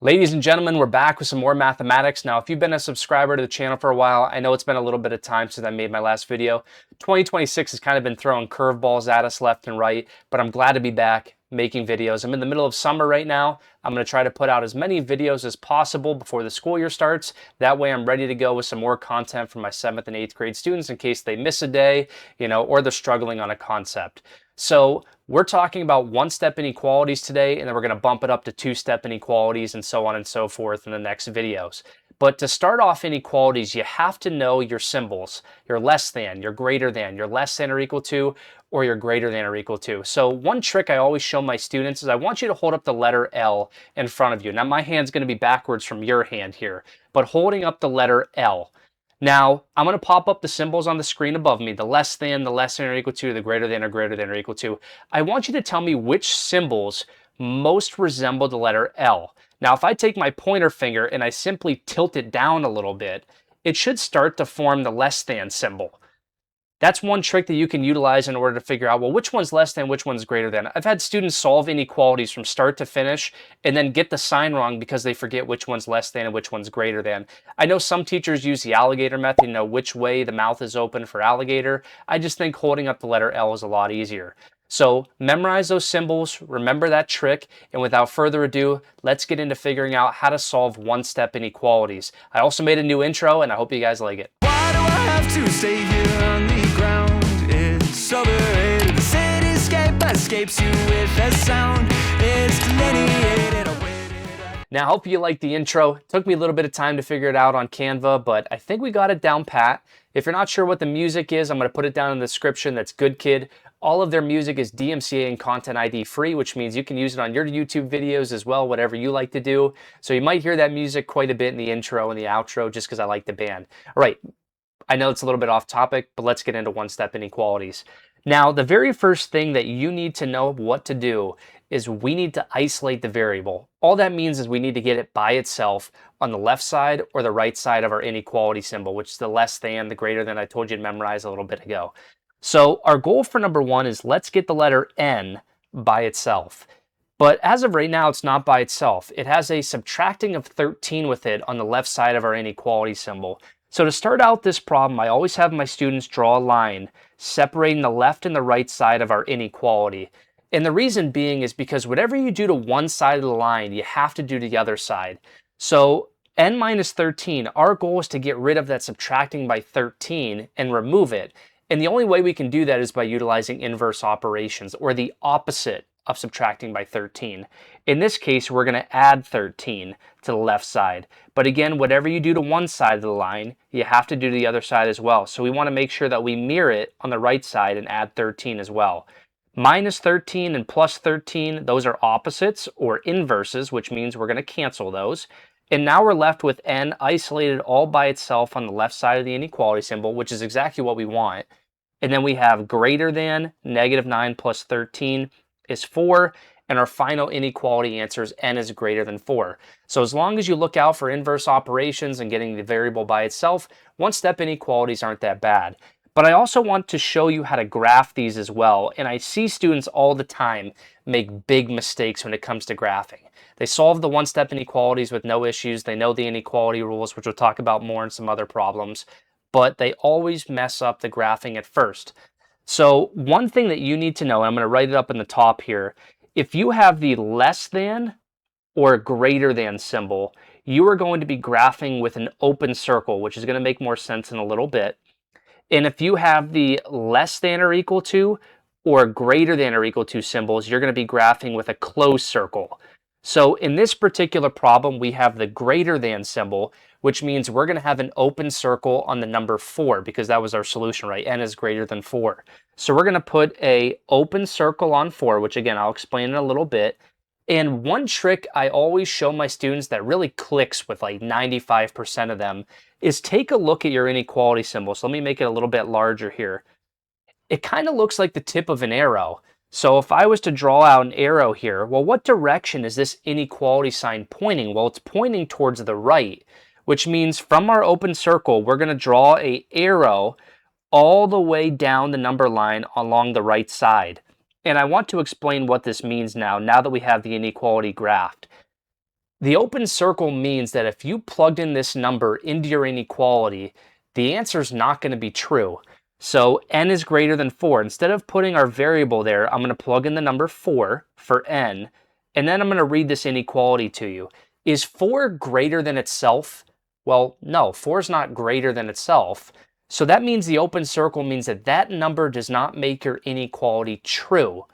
Ladies and gentlemen, we're back with some more mathematics. Now, if you've been a subscriber to the channel for a while, I know it's been a little bit of time since I made my last video. 2026 has kind of been throwing curveballs at us left and right, but I'm glad to be back making videos. I'm in the middle of summer right now. I'm going to try to put out as many videos as possible before the school year starts. That way I'm ready to go with some more content for my 7th and 8th grade students in case they miss a day, or they're struggling on a concept. So we're talking about one-step inequalities today, and then we're going to bump it up to two-step inequalities and so on and so forth in the next videos. But to start off inequalities, you have to know your symbols. Your less than, your greater than, your less than or equal to, or your greater than or equal to. So one trick I always show my students is I want you to hold up the letter L in front of you. Now my hand's going to be backwards from your hand here, but holding up the letter L. Now, I'm going to pop up the symbols on the screen above me, the less than or equal to, the greater than or equal to. I want you to tell me which symbols most resemble the letter L. Now, if I take my pointer finger and I simply tilt it down a little bit, it should start to form the less than symbol. That's one trick that you can utilize in order to figure out, well, which one's less than, which one's greater than. I've had students solve inequalities from start to finish and then get the sign wrong because they forget which one's less than and which one's greater than. I know some teachers use the alligator method, which way the mouth is open for alligator. I just think holding up the letter L is a lot easier. So memorize those symbols, remember that trick, and without further ado, let's get into figuring out how to solve one-step inequalities. I also made a new intro, and I hope you guys like it. Why do I have to stay here on the ground? It's overrated. The cityscape escapes you with a sound. It's delineated. Now, I hope you like the intro. It took me a little bit of time to figure it out on Canva, but I think we got it down pat. If you're not sure what the music is, I'm going to put it down in the description. That's Good Kid. All of their music is DMCA and Content ID free, which means you can use it on your YouTube videos as well, whatever you like to do. So you might hear that music quite a bit in the intro and the outro just because I like the band. All right, I know it's a little bit off topic, but let's get into one-step inequalities. Now, the very first thing that you need to know what to do is we need to isolate the variable. All that means is we need to get it by itself on the left side or the right side of our inequality symbol, which is the less than, the greater than I told you to memorize a little bit ago. So our goal for number one is let's get the letter N by itself. But as of right now, it's not by itself. It has a subtracting of 13 with it on the left side of our inequality symbol. So to start out this problem, I always have my students draw a line separating the left and the right side of our inequality. And the reason being is because whatever you do to one side of the line, you have to do to the other side. So n minus 13, our goal is to get rid of that subtracting by 13 and remove it. And the only way we can do that is by utilizing inverse operations, or the opposite of subtracting by 13. In this case, we're going to add 13 to the left side. But again, whatever you do to one side of the line, you have to do to the other side as well. So we want to make sure that we mirror it on the right side and add 13 as well. Minus 13 and plus 13, those are opposites or inverses, which means we're going to cancel those. And now we're left with n isolated all by itself on the left side of the inequality symbol, which is exactly what we want. And then we have greater than negative 9 plus 13 is 4. And our final inequality answer is n is greater than 4. So as long as you look out for inverse operations and getting the variable by itself, one-step inequalities aren't that bad. But I also want to show you how to graph these as well. And I see students all the time make big mistakes when it comes to graphing. They solve the one-step inequalities with no issues. They know the inequality rules, which we'll talk about more in some other problems. But they always mess up the graphing at first. So one thing that you need to know, and I'm going to write it up in the top here, if you have the less than or greater than symbol, you are going to be graphing with an open circle, which is going to make more sense in a little bit. And if you have the less than or equal to or greater than or equal to symbols, you're going to be graphing with a closed circle. So in this particular problem, we have the greater than symbol, which means we're going to have an open circle on the number 4 because that was our solution, right? N is greater than 4. So we're going to put a open circle on 4, which again, I'll explain in a little bit. And one trick I always show my students that really clicks with like 95% of them is take a look at your inequality symbol. So let me make it a little bit larger here. It kind of looks like the tip of an arrow. So if I was to draw out an arrow here, well, what direction is this inequality sign pointing? Well, it's pointing towards the right, which means from our open circle, we're going to draw an arrow all the way down the number line along the right side. And I want to explain what this means now that we have the inequality graphed. The open circle means that if you plugged in this number into your inequality, the answer is not going to be true. So n is greater than 4. Instead of putting our variable there, I'm going to plug in the number 4 for n, and then I'm going to read this inequality to you. Is 4 greater than itself? Well, no, 4 is not greater than itself. So that means the open circle means that that number does not make your inequality true.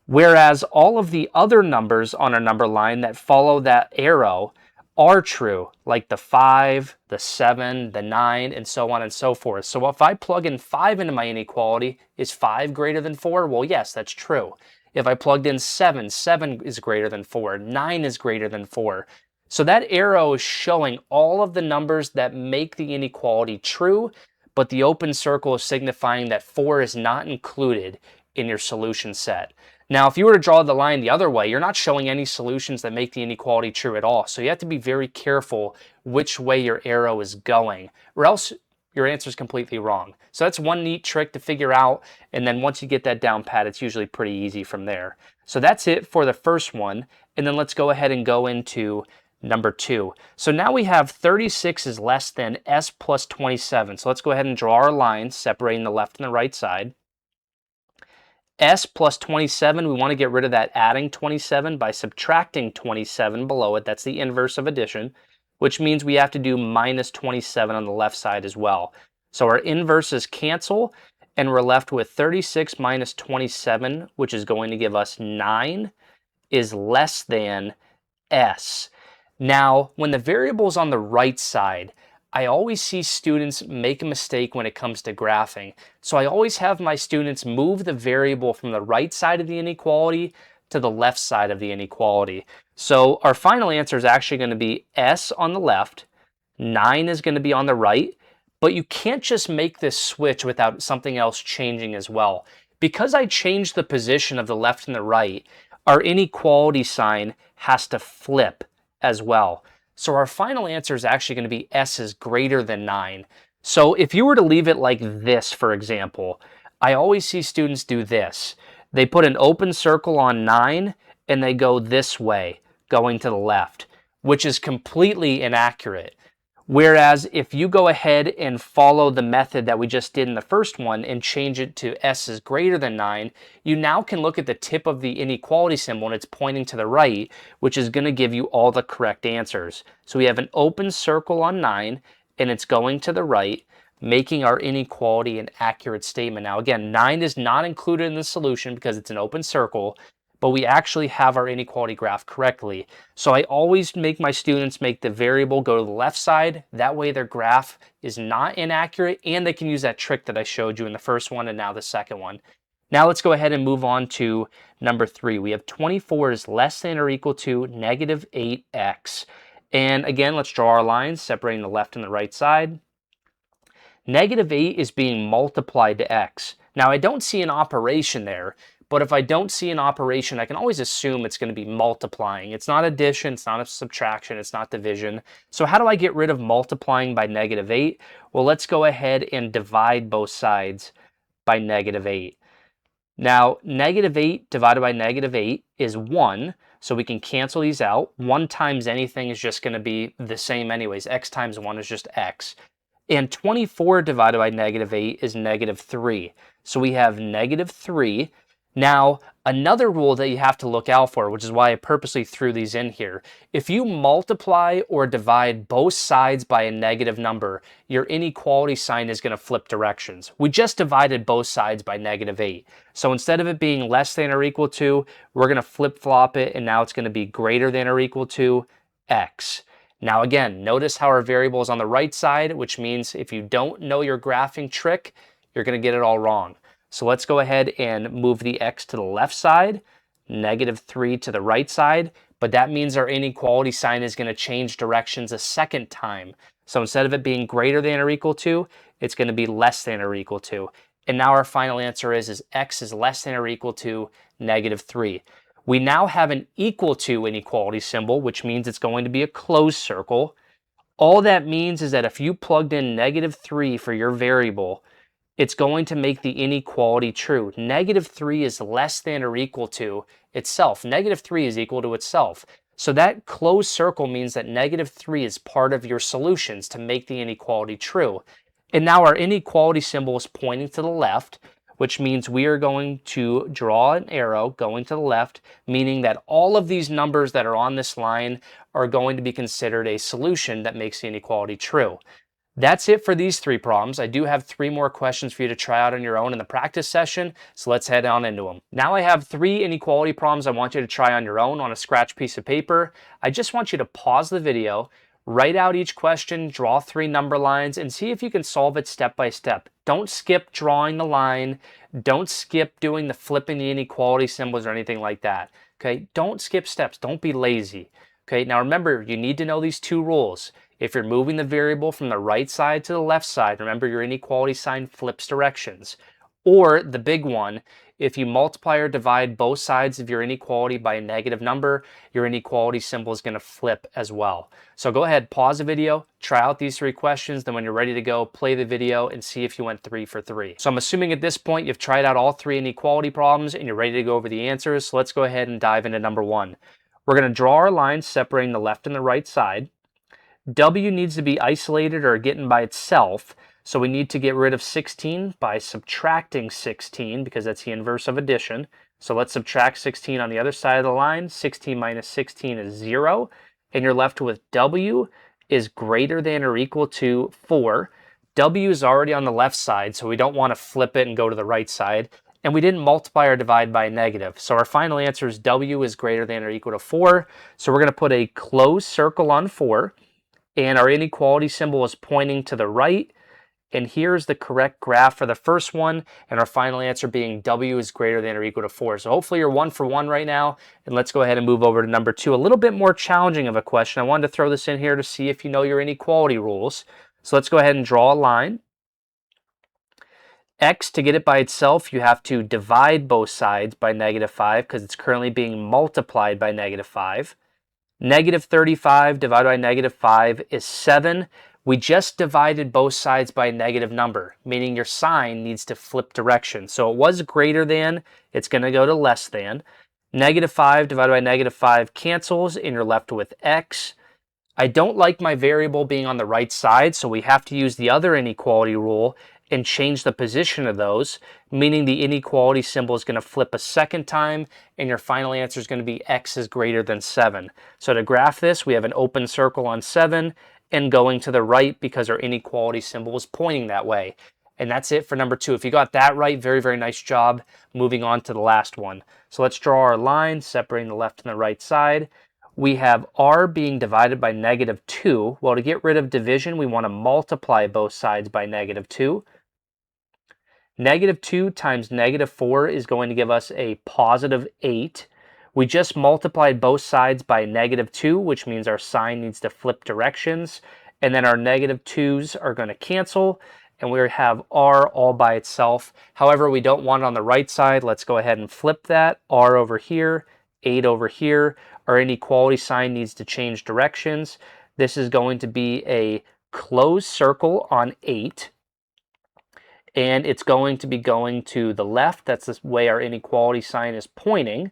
Whereas all of the other numbers on our number line that follow that arrow are true, like the 5, the 7, the 9, and so on and so forth. So if I plug in 5 into my inequality, is 5 greater than 4? Well, yes, that's true. If I plugged in 7, 7 is greater than 4, 9 is greater than 4. So that arrow is showing all of the numbers that make the inequality true, but the open circle is signifying that 4 is not included in your solution set. Now, if you were to draw the line the other way, you're not showing any solutions that make the inequality true at all. So you have to be very careful which way your arrow is going, or else your answer is completely wrong. So that's one neat trick to figure out, and then once you get that down pat, it's usually pretty easy from there. So that's it for the first one, and then let's go ahead and go into number 2. So now we have 36 is less than s plus 27. So let's go ahead and draw our lines separating the left and the right side. S plus 27, we want to get rid of that adding 27 by subtracting 27 below it. That's the inverse of addition, which means we have to do minus 27 on the left side as well. So our inverses cancel, and we're left with 36 minus 27, which is going to give us 9, is less than S. Now, when the variable is on the right side, I always see students make a mistake when it comes to graphing. So I always have my students move the variable from the right side of the inequality to the left side of the inequality. So our final answer is actually going to be S on the left, 9 is going to be on the right, but you can't just make this switch without something else changing as well. Because I changed the position of the left and the right, our inequality sign has to flip as well. So our final answer is actually going to be S is greater than 9. So if you were to leave it like this, for example, I always see students do this. They put an open circle on 9 and they go this way, going to the left, which is completely inaccurate. Whereas if you go ahead and follow the method that we just did in the first one and change it to S is greater than 9, you now can look at the tip of the inequality symbol and it's pointing to the right, which is going to give you all the correct answers. So we have an open circle on 9 and it's going to the right, making our inequality an accurate statement. Now again, 9 is not included in the solution because it's an open circle, but we actually have our inequality graph correctly. So I always make my students make the variable go to the left side. That way their graph is not inaccurate and they can use that trick that I showed you in the first one and now the second one. Now let's go ahead and move on to number 3. We have 24 is less than or equal to negative 8x. And again, let's draw our lines separating the left and the right side. Negative 8 is being multiplied to x. Now I don't see an operation there, but if I don't see an operation, I can always assume it's going to be multiplying. It's not addition, it's not a subtraction, it's not division. So how do I get rid of multiplying by negative 8? Well, let's go ahead and divide both sides by negative 8. Now, negative 8 divided by negative 8 is 1, so we can cancel these out. 1 times anything is just going to be the same anyways. X times 1 is just x. And 24 divided by negative 8 is negative 3. So we have negative 3. Now, another rule that you have to look out for, which is why I purposely threw these in here, if you multiply or divide both sides by a negative number, your inequality sign is going to flip directions. We just divided both sides by negative 8. So instead of it being less than or equal to, we're going to flip-flop it, and now it's going to be greater than or equal to x. Now again, notice how our variable is on the right side, which means if you don't know your graphing trick, you're going to get it all wrong. So let's go ahead and move the x to the left side, negative 3 to the right side, but that means our inequality sign is going to change directions a second time. So instead of it being greater than or equal to, it's going to be less than or equal to. And now our final answer is x is less than or equal to negative 3. We now have an equal to inequality symbol, which means it's going to be a closed circle. All that means is that if you plugged in negative 3 for your variable, it's going to make the inequality true. Negative 3 is less than or equal to itself. Negative 3 is equal to itself. So that closed circle means that -3 is part of your solutions to make the inequality true. And now our inequality symbol is pointing to the left, which means we are going to draw an arrow going to the left, meaning that all of these numbers that are on this line are going to be considered a solution that makes the inequality true. That's it for these 3 problems. I do have 3 more questions for you to try out on your own in the practice session, so let's head on into them. Now I have 3 inequality problems I want you to try on your own on a scratch piece of paper. I just want you to pause the video, write out each question, draw 3 number lines, and see if you can solve it step by step. Don't skip drawing the line. Don't skip doing the flipping the inequality symbols or anything like that. Okay, don't skip steps. Don't be lazy. Okay, now remember, you need to know these 2 rules. If you're moving the variable from the right side to the left side, remember your inequality sign flips directions. Or the big one, if you multiply or divide both sides of your inequality by a negative number, your inequality symbol is going to flip as well. So go ahead, pause the video, try out these 3 questions, then when you're ready to go, play the video and see if you went 3 for 3. So I'm assuming at this point you've tried out all 3 inequality problems and you're ready to go over the answers. So let's go ahead and dive into number 1. We're going to draw our lines separating the left and the right side. W needs to be isolated or getting by itself, so we need to get rid of 16 by subtracting 16 because that's the inverse of addition. So let's subtract 16 on the other side of the line. 16 minus 16 is 0, and you're left with W is greater than or equal to 4. W is already on the left side, so we don't want to flip it and go to the right side. And we didn't multiply or divide by a negative. So our final answer is W is greater than or equal to 4. So we're going to put a closed circle on 4. And our inequality symbol is pointing to the right. And here's the correct graph for the first one, and our final answer being W is greater than or equal to 4. So hopefully you're 1 for 1 right now, and let's go ahead and move over to number 2. A little bit more challenging of a question. I wanted to throw this in here to see if you know your inequality rules. So let's go ahead and draw a line. X, to get it by itself, you have to divide both sides by -5 because it's currently being multiplied by -5. -35 divided by -5 is 7. We just divided both sides by a negative number, meaning your sign needs to flip direction. So it was greater than, it's going to go to less than. -5 divided by -5 cancels, and you're left with X. I don't like my variable being on the right side, so we have to use the other inequality rule and change the position of those, meaning the inequality symbol is going to flip a second time, and your final answer is going to be X is greater than 7. So to graph this, we have an open circle on 7 and going to the right because our inequality symbol is pointing that way. And that's it for number 2. If you got that right, very, very nice job. Moving on to the last one. So let's draw our line separating the left and the right side. We have R being divided by -2. Well, to get rid of division, we want to multiply both sides by -2. -2 times -4 is going to give us a +8. We just multiplied both sides by -2, which means our sign needs to flip directions. And then our -2's are going to cancel, and we have R all by itself. However, we don't want it on the right side. Let's go ahead and flip that. R over here, 8 over here. Our inequality sign needs to change directions. This is going to be a closed circle on 8. And it's going to be going to the left. That's the way our inequality sign is pointing.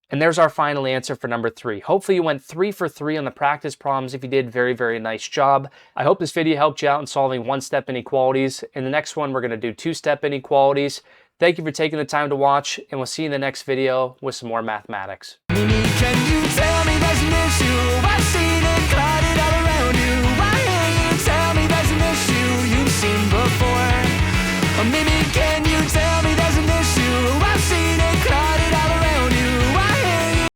And there's our final answer for number 3. Hopefully you went 3 for 3 on the practice problems. If you did, very, very nice job. I hope this video helped you out in solving one-step inequalities. In the next one, we're going to do two-step inequalities. Thank you for taking the time to watch, and we'll see you in the next video with some more mathematics. Can you tell